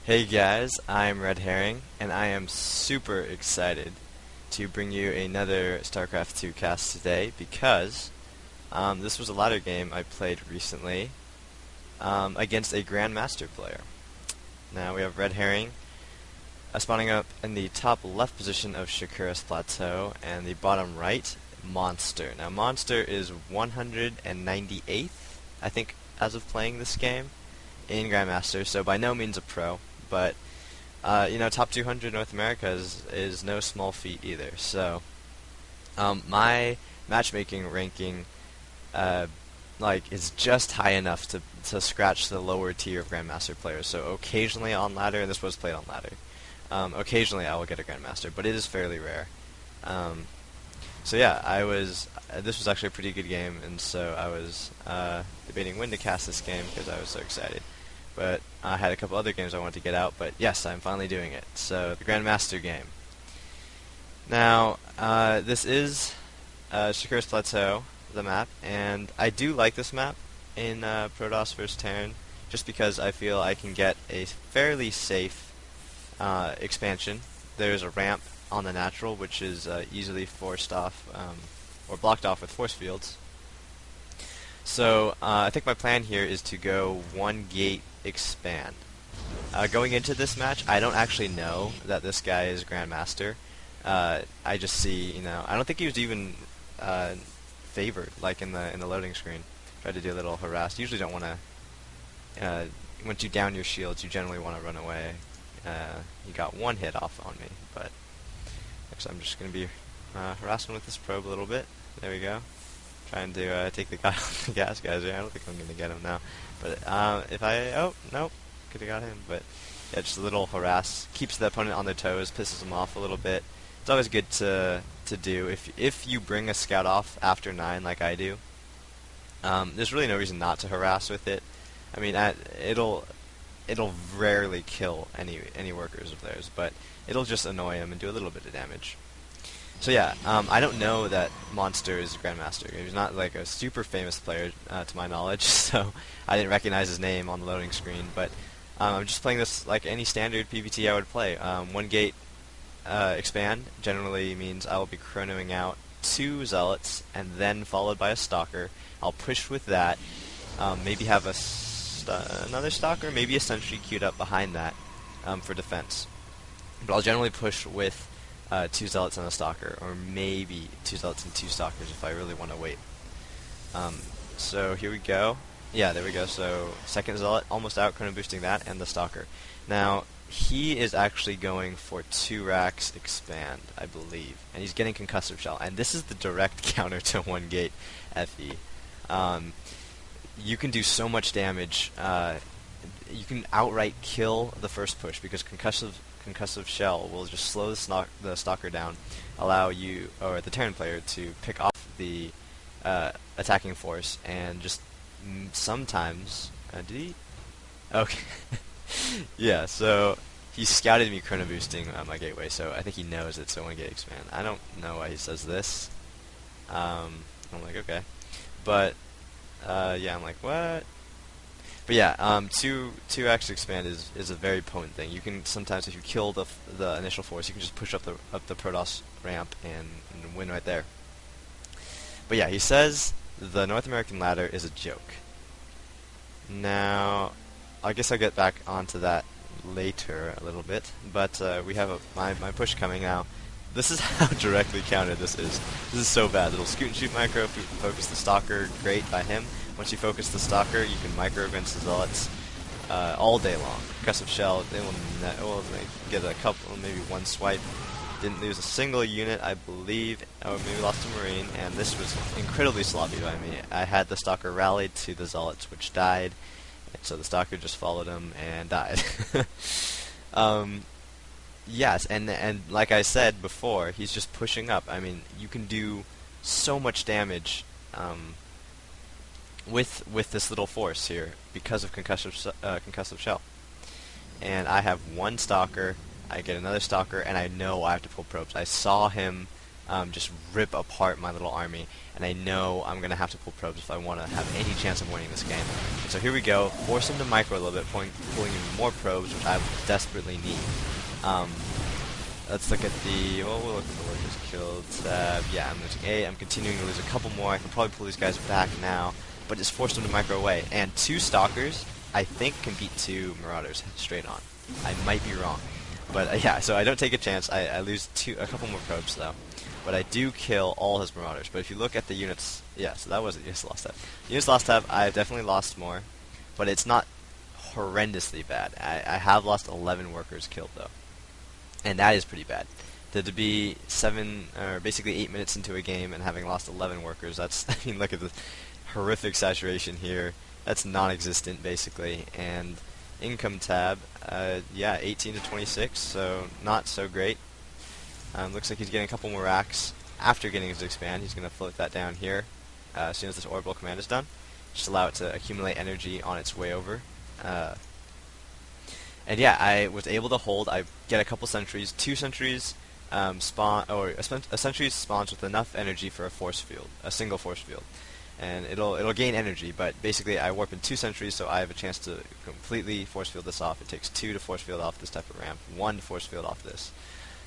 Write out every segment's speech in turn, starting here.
Hey guys, I'm RedHerring, and I am super excited to bring you another StarCraft 2 cast today because this was a ladder game I played recently against a Grandmaster player. Now we have RedHerring spawning up in the top left position of Shakura's Plateau and the bottom right, Monster. Now Monster is 198th, I think, as of playing this game in Grandmaster, so by no means a pro, but top 200 North America is no small feat either. So, my matchmaking ranking, is just high enough to scratch the lower tier of Grandmaster players. So occasionally on ladder, and this was played on ladder. Occasionally I will get a Grandmaster, but it is fairly rare. So yeah, this was actually a pretty good game, and so I was debating when to cast this game because I was so excited. But I had a couple other games I wanted to get out, but yes, I'm finally doing it. So, the Grandmaster game. Now, this is Shakura's Plateau, the map, and I do like this map in Protoss vs. Terran, just because I feel I can get a fairly safe expansion. There's a ramp on the natural, which is easily forced off, or blocked off with force fields. So, I think my plan here is to go one gate expand. Going into this match, I don't actually know that this guy is Grandmaster. I just see, I don't think he was even favored, like in the loading screen. Tried to do a little harass. Usually don't want to, once you down your shields, you generally want to run away. He got one hit off on me, but actually I'm just going to be harassing with this probe a little bit. There we go. Trying to take the guy off the gas geyser. I don't think I'm going to get him now. But oh, nope, could have got him. But yeah, just a little harass. Keeps the opponent on their toes, pisses them off a little bit. It's always good to do. If you bring a scout off after 9 like I do, there's really no reason not to harass with it. I mean, it'll rarely kill any workers of theirs, but it'll just annoy them and do a little bit of damage. So yeah, I don't know that Monster is a Grandmaster. He's not like a super famous player to my knowledge, so I didn't recognize his name on the loading screen. But I'm just playing this like any standard PvT I would play. One gate expand generally means I will be chronoing out 2 Zealots and then followed by a Stalker. I'll push with that, maybe have another Stalker, maybe a Sentry queued up behind that for defense. But I'll generally push with 2 Zealots and a Stalker, or maybe 2 Zealots and 2 Stalkers if I really want to wait. So here we go. Yeah, there we go. So second Zealot, almost out, chrono boosting that, and the Stalker. Now, he is actually going for 2 racks expand, I believe, and he's getting Concussive Shell, and this is the direct counter to 1 gate FE. You can do so much damage. You can outright kill the first push because Concussive Shell will just slow the Stalker down, allow you, or the Terran player, to pick off the attacking force, and just sometimes... did he? Okay. Yeah, so he scouted me chrono boosting my gateway, so I think he knows it's a 1 gate expand. I don't know why he says this. I'm like, okay. But, yeah, I'm like, what? But yeah, 2 racks expand is a very potent thing. You can sometimes, if you kill the initial force, you can just push up the Protoss ramp and win right there. But yeah, he says the North American ladder is a joke. Now, I guess I'll get back onto that later a little bit. But we have my push coming now. This is how directly countered this is. This is so bad. It'll scoot and shoot micro, focus the Stalker, great by him. Once you focus the Stalker, you can micro against the Zealots all day long. Concussive Shell, they get a couple, maybe 1 swipe. Didn't lose a single unit, I believe, or maybe lost a Marine, and this was incredibly sloppy by me. I had the Stalker rallied to the Zealots, which died, and so the Stalker just followed him and died. Yes, and like I said before, he's just pushing up. I mean, you can do so much damage with this little force here because of Concussive Shell. And I have 1 Stalker, I get another Stalker, and I know I have to pull probes. I saw him just rip apart my little army, and I know I'm going to have to pull probes if I want to have any chance of winning this game. And so here we go, force him to micro a little bit, pulling even more probes, which I desperately need. Let's look at the, well, we'll look at the workers killed tab. Yeah, I'm losing 8. I'm continuing to lose a couple more. I can probably pull these guys back now, but just force them to micro away. And 2 stalkers, I think, can beat 2 marauders straight on. I might be wrong. But yeah, so I don't take a chance. I lose a couple more probes though. But I do kill all his marauders. But if you look at the units, yeah, so that was it. Units lost tab. Units lost tab, I've definitely lost more. But it's not horrendously bad. I have lost 11 workers killed though. And that is pretty bad. To be 7, or basically 8 minutes into a game and having lost 11 workers, that's, I mean, look at the horrific saturation here. That's non-existent, basically. And income tab, yeah, 18 to 26, so not so great. Looks like he's getting a couple more racks after getting his expand. He's going to float that down here as soon as this orbital command is done. Just allow it to accumulate energy on its way over. And yeah, I was able to hold. I get a couple sentries. 2 sentries spawn, or a sentry spawns with enough energy for a force field, a single force field, and it'll gain energy. But basically, I warp in 2 sentries, so I have a chance to completely force field this off. It takes 2 to force field off this type of ramp, 1 to force field off this.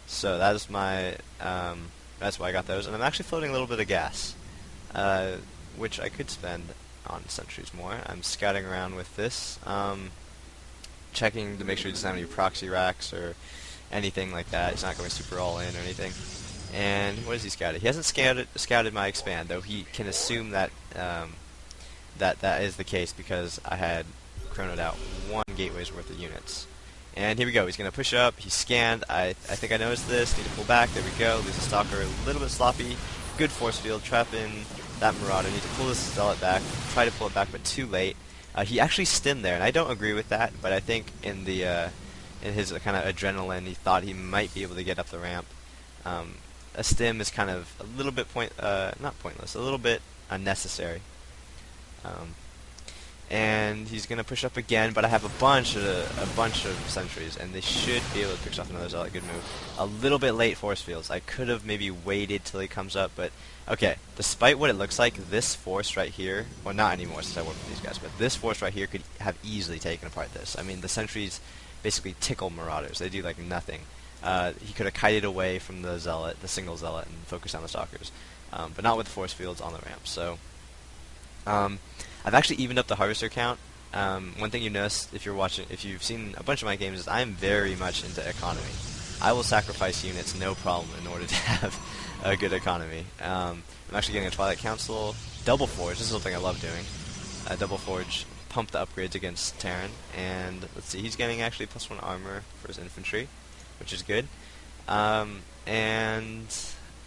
So that is my that's why I got those. And I'm actually floating a little bit of gas, which I could spend on sentries more. I'm scouting around with this. Checking to make sure he doesn't have any proxy racks or anything like that. He's not going super all in or anything. And what has he scouted? He hasn't scouted my expand, though he can assume that that is the case because I had chronoed out 1 gateway's worth of units. And here we go. He's going to push up. He's scanned. I think I noticed this. Need to pull back. There we go. Lose a stalker. A little bit sloppy. Good force field. Trap in that marauder. Need to pull this zealot back. Try to pull it back, but too late. He actually stimmed there, and I don't agree with that, but I think in the in his kind of adrenaline, he thought he might be able to get up the ramp. A stim is kind of a little bit not pointless, a little bit unnecessary. And he's gonna push up again, but I have a bunch of sentries, and they should be able to pick off another zealot. Good move. A little bit late force fields. I could have maybe waited till he comes up, but okay. Despite what it looks like, this force right here, well, not anymore since I worked with these guys, but this force right here could have easily taken apart this. I mean, the sentries basically tickle marauders. They do like nothing. He could have kited away from the zealot, the single zealot, and focused on the stalkers, but not with force fields on the ramp. So. I've actually evened up the harvester count. One thing you notice if you've seen a bunch of my games, is I'm very much into economy. I will sacrifice units no problem in order to have a good economy. I'm actually getting a Twilight Council, double forge. This is something I love doing. Double forge, pump the upgrades against Terran, and let's see, he's getting actually +1 armor for his infantry, which is good. And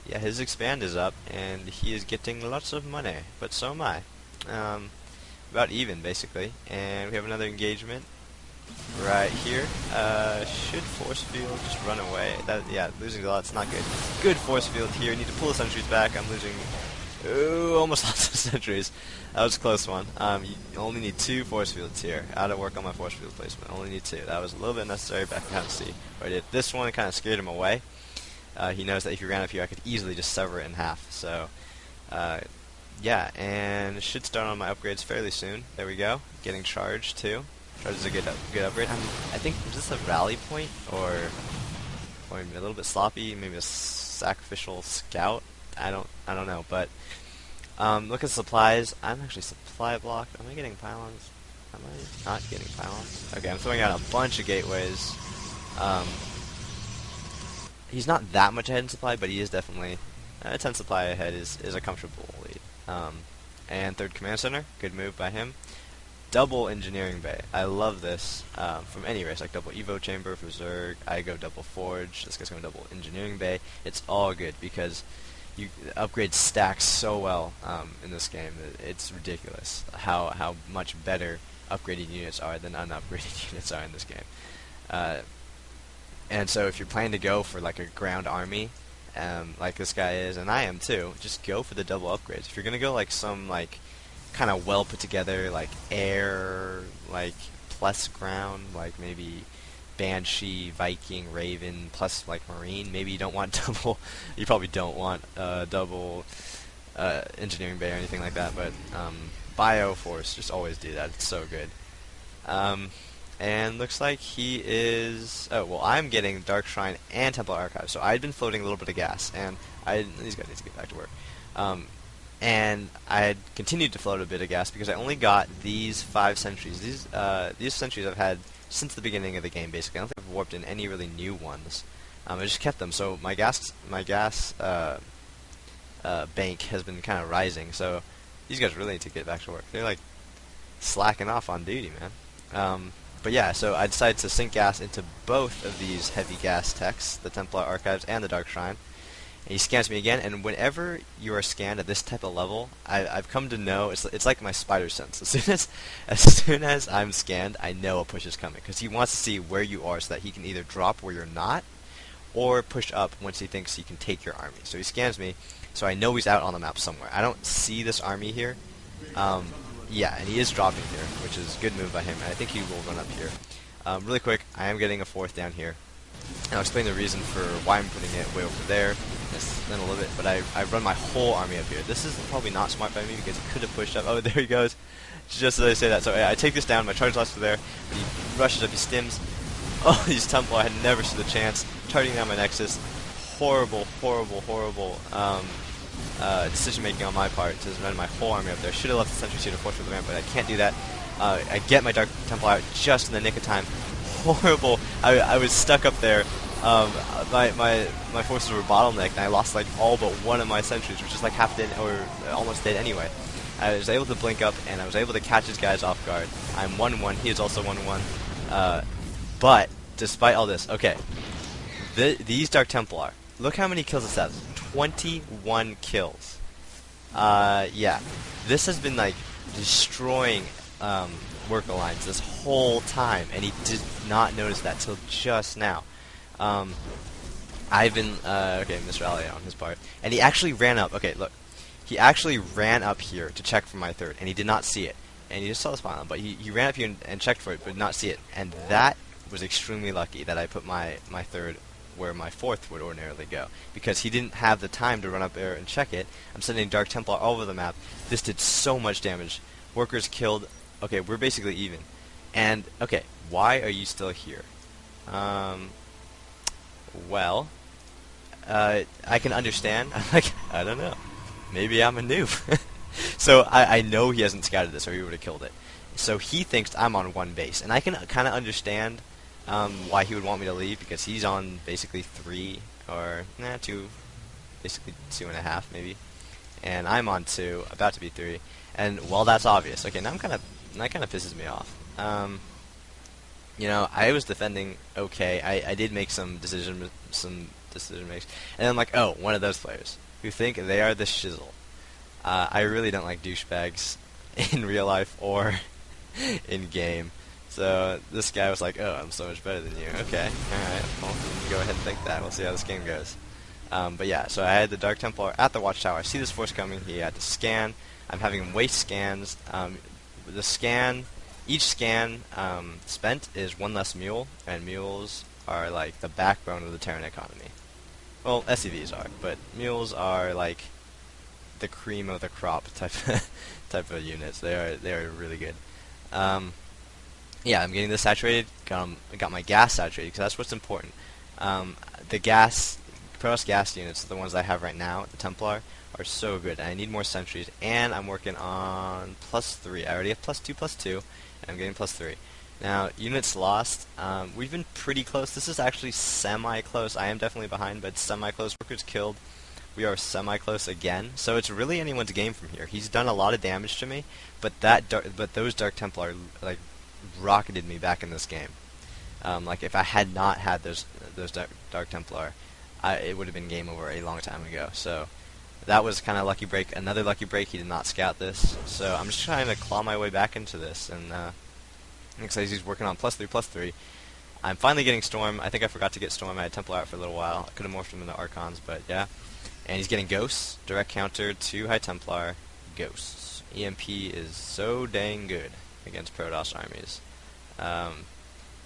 yeah, his expand is up, and he is getting lots of money, but so am I. About even, basically. And we have another engagement right here. Should force field just run away? Yeah, losing a lot's not good. Good force field here. Need to pull the sentries back. I'm losing. Ooh, almost lost the sentries. That was a close one. You only need 2 force fields here. I had to work on my force field placement. Only need 2. That was a little bit necessary back down to C. But I did. This one kind of scared him away. He knows that if he ran up here, I could easily just sever it in half. So. Yeah, and it should start on my upgrades fairly soon. There we go. Getting charged too. Charge is a good upgrade. I think, is this a rally point or a little bit sloppy? Maybe a sacrificial scout. I don't know. But look at supplies. I'm actually supply blocked. Am I getting pylons? Am I not getting pylons? Okay, I'm throwing out a bunch of gateways. He's not that much ahead in supply, but he is definitely 10 supply ahead is a comfortable lead. And 3rd command center, good move by him. Double engineering bay. I love this from any race, like double evo chamber for Zerg. I go double forge. This guy's going double engineering bay. It's all good because you upgrade stacks so well in this game. It's ridiculous how much better upgraded units are than unupgraded units are in this game. And so if you're planning to go for like a ground army, like this guy is, and I am too, just go for the double upgrades. If you're gonna go like some like kind of well put together like air, like plus ground, like maybe Banshee, Viking, Raven, plus like Marine. Maybe you don't want double. You probably don't want double Engineering Bay or anything like that. But Bio Force, just always do that. It's so good. And looks like he is. Oh well, I'm getting Dark Shrine and Templar Archive. So I'd been floating a little bit of gas, and these guys need to get back to work. And I had continued to float a bit of gas because I only got these 5 sentries. These sentries I've had since the beginning of the game, basically. I don't think I've warped in any really new ones. I just kept them, so my gas bank has been kind of rising. So these guys really need to get back to work. They're like slacking off on duty, man. But yeah, so I decided to sink gas into both of these heavy gas techs, the Templar Archives and the Dark Shrine. And he scans me again, and whenever you are scanned at this type of level, I've come to know it's like my spider sense. As soon as I'm scanned, I know a push is coming because he wants to see where you are so that he can either drop where you're not, or push up once he thinks he can take your army. So he scans me, so I know he's out on the map somewhere. I don't see this army here. Yeah, and he is dropping here, which is a good move by him. And I think he will run up here. Really quick, I am getting a 4th down here. And I'll explain the reason for why I'm putting it way over there in a little bit, but I run my whole army up here. This is probably not smart by me because he could have pushed up. Oh, there he goes. Just as I say that. So yeah, I take this down, my charge loss are there, but he rushes up, he stims. Oh, these Templar, I had never stood a chance. Targeting down my Nexus. Horrible, horrible, horrible decision making on my part to run my whole army up there. Should have left the sentry suit to force for the ramp, but I can't do that. I get my Dark Templar out just in the nick of time. Horrible. I was stuck up there. My forces were bottlenecked, and I lost like all but one of my sentries, which is like half dead or almost dead anyway. I was able to blink up, and I was able to catch his guys off guard. I'm 1-1. He is also 1-1. But despite all this, okay, these Dark Templar. Look how many kills this has. 21 kills. Yeah, this has been like destroying work alliance this whole time, and he did not notice that till just now. I've been okay, Mr. Elliot on his part, and he actually ran up. Okay, look, he actually ran up here to check for my 3rd, and he did not see it, and he just saw the spawn, but he ran up here and checked for it, but did not see it, and that was extremely lucky that I put my 3rd where my 4th would ordinarily go, because he didn't have the time to run up there and check it. I'm sending Dark Templar all over the map. This did so much damage. Workers killed. Okay, we're basically even. And, okay, why are you still here? Well, I can understand. Like, I don't know. Maybe I'm a noob. So, I know he hasn't scouted this, or he would have killed it. So, he thinks I'm on 1 base. And I can kind of understand why he would want me to leave, because he's on basically 3, or, 2, basically 2.5, maybe. And I'm on 2, about to be 3. And, well, that's obvious. Okay, now that kind of pisses me off. You know, I was defending okay. I did make some decision makes, and I'm like, oh, one of those players who think they are the shizzle. I really don't like douchebags in real life or in game. So this guy was like, oh, I'm so much better than you. Okay, alright, well, go ahead and think that. We'll see how this game goes. But yeah, so I had the Dark Templar at the Watchtower. I see this force coming. He had to scan. I'm having him waste scans. Each scan spent is 1 less mule, and mules are like the backbone of the Terran economy. Well, SCVs are, but mules are like the cream of the crop type of units. They are really good. Yeah, I'm getting this saturated. Got my gas saturated because that's what's important. The Protoss gas units, the ones I have right now, the Templar, are so good. I need more sentries, and I'm working on +3. I already have +2, and I'm getting +3. Now, units lost. We've been pretty close. This is actually semi-close. I am definitely behind, but semi-close. Workers killed. We are semi-close again. So it's really anyone's game from here. He's done a lot of damage to me, but those Dark Templar like rocketed me back in this game. Like if I had not had those Dark Templar, it would have been game over a long time ago. So that was kind of lucky break. Another lucky break. He did not scout this. So I'm just trying to claw my way back into this, and looks like he's working on +3. I'm finally getting Storm. I think I forgot to get Storm. I had Templar out for a little while. I could have morphed him into Archons, but yeah. And he's getting Ghosts. Direct counter to High Templar. Ghosts. EMP is so dang good against Protoss armies.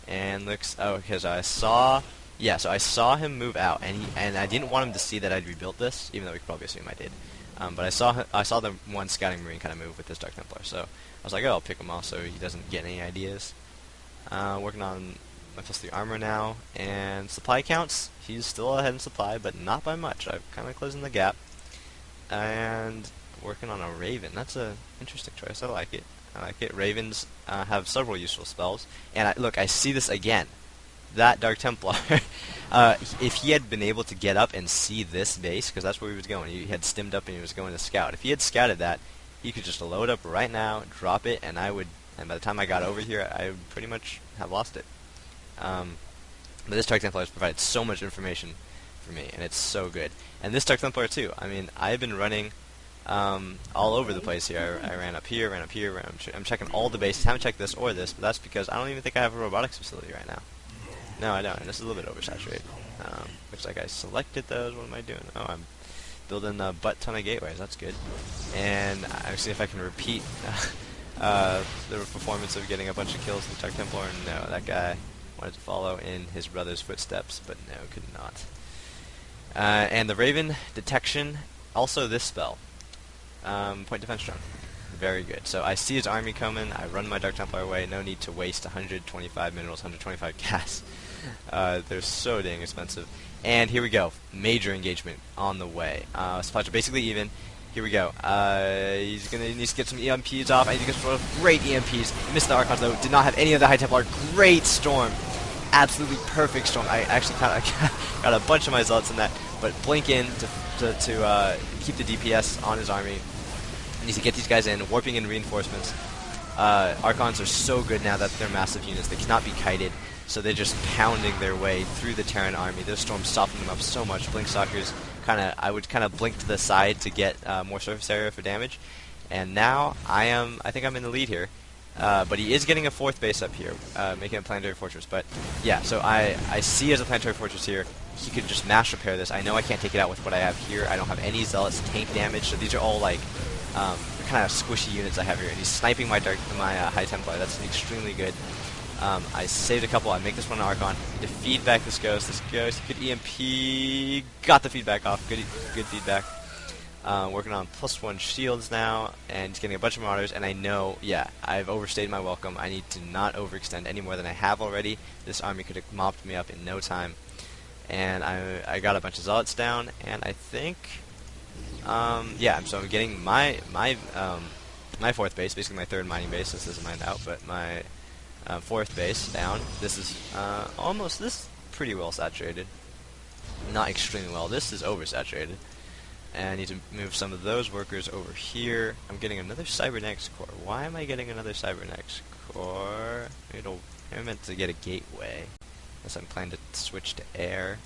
And looks, oh, because I saw, yeah, so I saw him move out, and I didn't want him to see that I'd rebuilt this, even though we could probably assume I did. But I saw the one scouting marine kind of move with this Dark Templar, so I was like, oh, I'll pick him off so he doesn't get any ideas. Working on my +3 armor now, and supply counts, he's still ahead in supply, but not by much. I'm kind of closing the gap. And working on a Raven. That's a interesting choice. I like it. I like it. Ravens have several useful spells. And look, I see this again. That Dark Templar, if he had been able to get up and see this base, because that's where he was going. He had stimmed up and he was going to scout. If he had scouted that, he could just load up right now, drop it, and and by the time I got over here, I would pretty much have lost it. But this Dark Templar has provided so much information for me, and it's so good. And this Dark Templar too. I mean, I've been running all over the place here. I ran up here, I'm checking all the bases. Haven't checked this or this, but that's because I don't even think I have a robotics facility right now. No, I don't, and this is a little bit oversaturated. Looks like I selected those. What am I doing? Oh, I'm building a butt ton of gateways. That's good. And I'll see if I can repeat the performance of getting a bunch of kills with Dark Templar. No, that guy wanted to follow in his brother's footsteps, but no, could not. And the Raven detection, also this spell. Point defense drone. Very good. So I see his army coming, I run my Dark Templar away, no need to waste 125 minerals, 125 gas. They're so dang expensive. And here we go. Major engagement on the way. Supplies are basically even. Here we go. He needs to get some EMPs off. I think it's great EMPs. Missed the Archons though. Did not have any of the High Templar. Great storm. Absolutely perfect storm. I actually got a bunch of my zealots in that. But blink in to keep the DPS on his army. Need to get these guys in, warping in reinforcements. Archons are so good now that they're massive units. They cannot be kited, so they're just pounding their way through the Terran army. This storm softened them up so much. Blink Stalkers, I would kind of blink to the side to get more surface area for damage. And now I think I'm in the lead here. But he is getting a 4th base up here, making a planetary fortress. But yeah, so I see as a planetary fortress here, he could just mass repair this. I know I can't take it out with what I have here. I don't have any zealots tank damage, so these are all like kind of squishy units I have here. And he's sniping my High Templar. That's extremely good. I saved a couple. I make this one an Archon. To feed back this ghost. This ghost, good EMP. Got the feedback off. Good feedback. Working on +1 shields now, and he's getting a bunch of marauders, and I know, yeah, I've overstayed my welcome. I need to not overextend any more than I have already. This army could have mopped me up in no time. And I got a bunch of zealots down, and I think, yeah, so I'm getting my 4th base, basically my 3rd mining base. This is mined out, but my 4th base down. This is this is pretty well saturated. Not extremely well. This is oversaturated. And I need to move some of those workers over here. I'm getting another Cybernetics core. Why am I getting another Cybernetics core? I'm meant to get a gateway. Unless I'm planning to switch to air.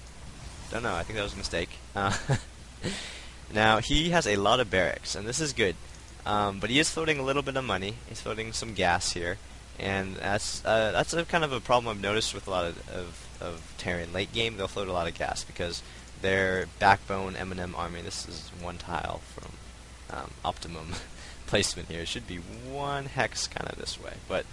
Don't know, I think that was a mistake. Now, he has a lot of barracks, and this is good. But he is floating a little bit of money. He's floating some gas here. And that's a kind of a problem I've noticed with a lot of Terran. Late game, they'll float a lot of gas, because their backbone M&M army, this is 1 tile from optimum placement here. It should be 1 hex kind of this way. But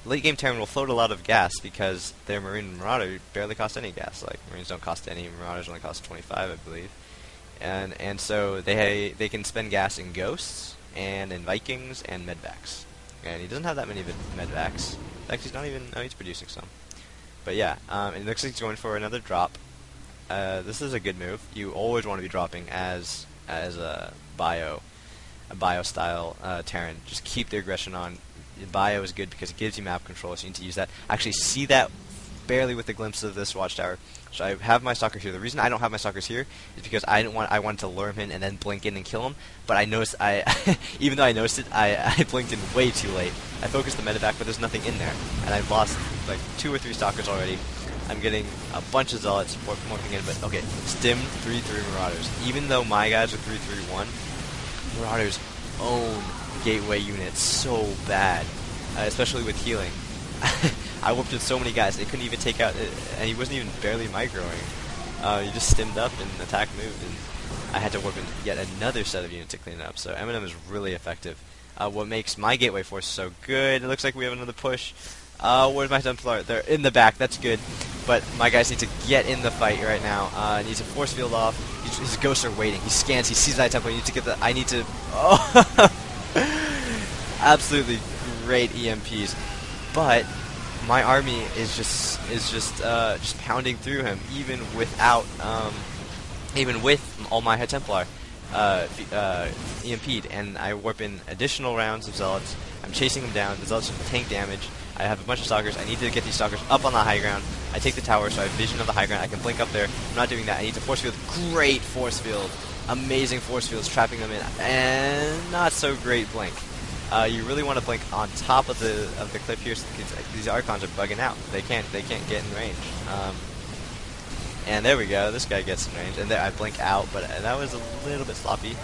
late game Terran will float a lot of gas because their Marine and Marauder barely cost any gas. Like, Marines don't cost any, Marauders only cost 25, I believe. And so they can spend gas in Ghosts, and in Vikings, and Medvacs. And he doesn't have that many Medvacs. In fact, he's not even, oh, he's producing some. But yeah, it looks like he's going for another drop. This is a good move. You always want to be dropping as a bio style Terran. Just keep the aggression on. Bio is good because it gives you map control, so you need to use that. I actually see that barely with a glimpse of this watchtower. So I have my stalkers here. The reason I don't have my stalkers here is because I wanted to lure him in and then blink in and kill him. But I noticed even though I noticed it, I blinked in way too late. I focused the medevac, but there's nothing in there, and I've lost like 2 or 3 stalkers already. I'm getting a bunch of zealots morphing in, but okay, stim 3-3 Marauders. Even though my guys are 3-3-1, Marauders own gateway units so bad, especially with healing. I whooped with so many guys, they couldn't even take out, and he wasn't even barely microing. He just stimmed up and attack moved, and I had to whoop in yet another set of units to clean it up. So M&M is really effective. What makes my gateway force so good, it looks like we have another push. Where's my Templar? They're in the back. That's good. But my guys need to get in the fight right now. Need to force field off. His ghosts are waiting. He scans. He sees that Templar. I need to get the. I need to. Oh, absolutely great EMPs. But my army is just pounding through him, even without even with all my High Templar EMP'd, and I warp in additional rounds of Zealots. I'm chasing them down. The Zealots tank damage. I have a bunch of Stalkers. I need to get these Stalkers up on the high ground. I take the tower, so I have vision of the high ground. I can blink up there. I'm not doing that. I need to force field. Great force field. Amazing force fields, trapping them in. And not so great blink. You really want to blink on top of the cliff here, because these Archons are bugging out. They can't get in range. And there we go. This guy gets in range, and there I blink out, but that was a little bit sloppy.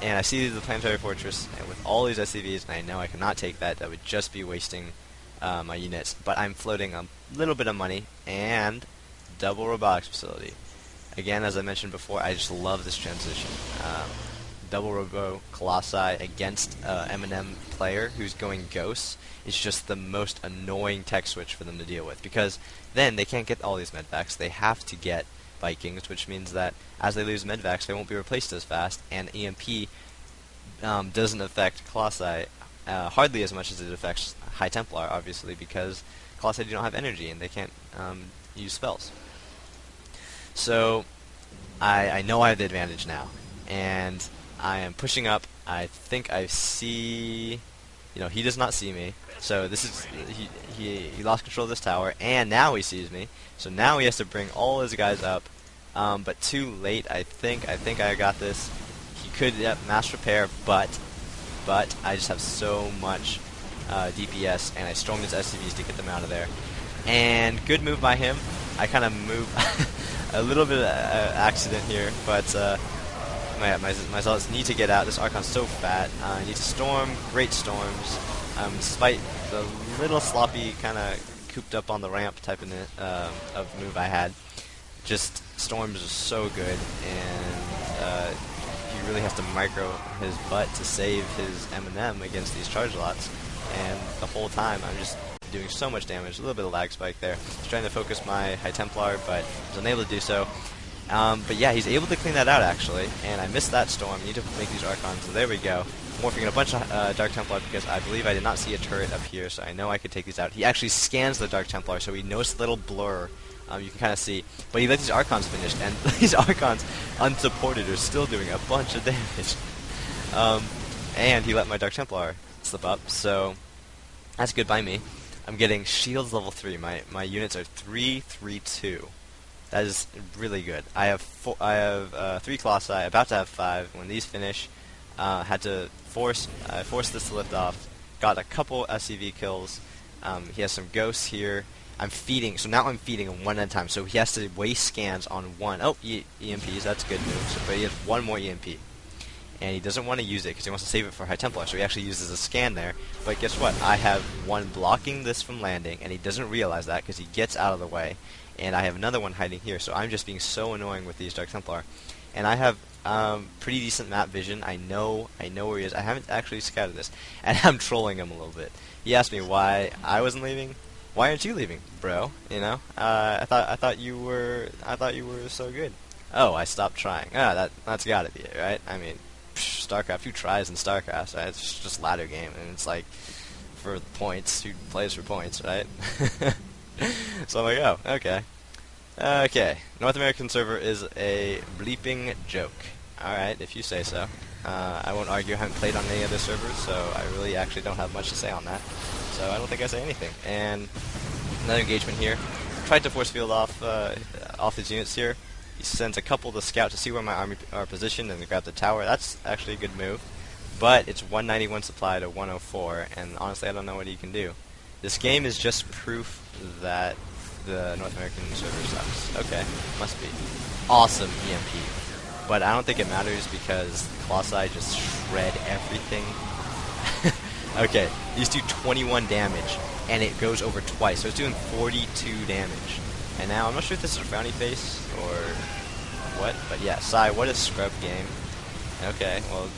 And I see the planetary fortress, and with all these SCVs, and I know I cannot take that. That would just be wasting my units. But I'm floating a little bit of money and double robotics facility. Again, as I mentioned before, I just love this transition. Double robo colossi against M&M player who's going ghosts is just the most annoying tech switch for them to deal with, because then they can't get all these medvacs. They have to get Vikings, which means that as they lose medvacs, they won't be replaced as fast, and EMP doesn't affect colossi hardly as much as it affects High Templar, obviously, because colossi don't have energy and they can't use spells. So I know I have the advantage now, and I am pushing up. I think I see, he does not see me. So this is he lost control of this tower, and now he sees me. So now he has to bring all his guys up, but too late. I think I got this. He could mass repair, but I just have so much DPS, and I stormed his SCVs to get them out of there. And good move by him. I kind of move a little bit of accident here, but my Zealots need to get out. This Archon's so fat. I need to storm. Great storms. Despite the little sloppy kind of cooped up on the ramp type of move I had, just storms are so good, and he really has to micro his butt to save his M&M against these charge lots. And the whole time I'm just doing so much damage. A little bit of lag spike there. He's trying to focus my High Templar, but was unable to do so. But yeah, he's able to clean that out actually, and I missed that storm. I need to make these Archons, so there we go. Morphing in a bunch of Dark Templar because I believe I did not see a turret up here, so I know I could take these out. He actually scans the Dark Templar, so he knows the little blur. You can kind of see, but he let these Archons finish, and these Archons, unsupported, are still doing a bunch of damage. And he let my Dark Templar slip up, so that's good by me. I'm getting shields level 3. My units are 3-3-2. That is really good. I have 3 colossi, about to have 5. When these finish, had to force this to lift off. Got a couple SCV kills. He has some ghosts here. I'm feeding, so now I'm feeding him one at a time. So he has to waste scans on one. Oh, EMPs, that's a good move. So, but he has one more EMP. And he doesn't want to use it because he wants to save it for High Templar, so he actually uses a scan there. But guess what? I have one blocking this from landing, and he doesn't realize that because he gets out of the way. And I have another one hiding here, so I'm just being so annoying with these Dark Templar. And I have pretty decent map vision. I know where he is. I haven't actually scouted this, and I'm trolling him a little bit. He asked me why I wasn't leaving. Why aren't you leaving, bro? I thought you were so good. Oh, I stopped trying. That's gotta be it, right? I mean, StarCraft, who tries in StarCraft, right? It's just ladder game, and it's like for the points, who plays for points, right? So I'm like, oh, okay. Okay, North American server is a bleeping joke. Alright, if you say so. I won't argue, I haven't played on any other servers, so I really actually don't have much to say on that. So I don't think I say anything. And another engagement here. Tried to force field off his units here. He sends a couple to scout to see where my army are positioned and grab the tower. That's actually a good move. But it's 191 supply to 104, and honestly I don't know what he can do. This game is just proof that the North American server sucks. Okay, must be. Awesome EMP. But I don't think it matters because Colossi just shred everything. Okay, these do 21 damage, and it goes over twice, so it's doing 42 damage. And now, I'm not sure if this is a frowny face, or what, but yeah, Sai, what a scrub game. Okay, well,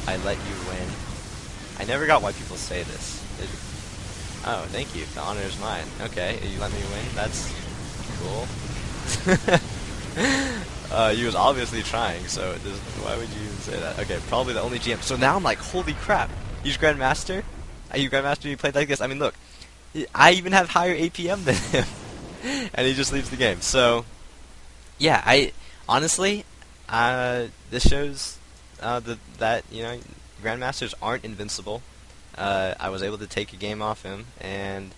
I let you win. I never got why people say this. Oh, thank you. The honor is mine. Okay, you let me win. That's cool. You was obviously trying, so why would you even say that? Okay, probably the only GM. So now I'm like, holy crap! He's Grandmaster? Are you Grandmaster? You played like this? I mean, look, I even have higher APM than him, and he just leaves the game. So, yeah, I honestly, this shows that Grandmasters aren't invincible. I was able to take a game off him, and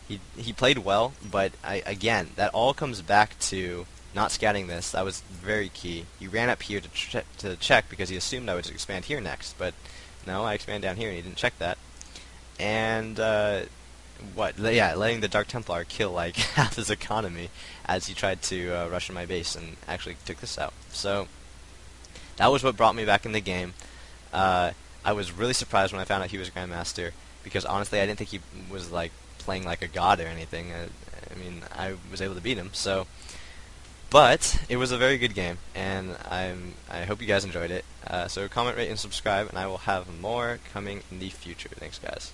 he played well. But again, that all comes back to not scouting this. That was very key. He ran up here to check because he assumed I would expand here next, but no, I expand down here, and he didn't check that. And letting the Dark Templar kill like half his economy as he tried to rush in my base and actually took this out. So that was what brought me back in the game. I was really surprised when I found out he was a Grandmaster, because honestly I didn't think he was like playing like a god or anything. I mean, I was able to beat him. So, but it was a very good game, and I hope you guys enjoyed it. So comment, rate, and subscribe, and I will have more coming in the future. Thanks, guys.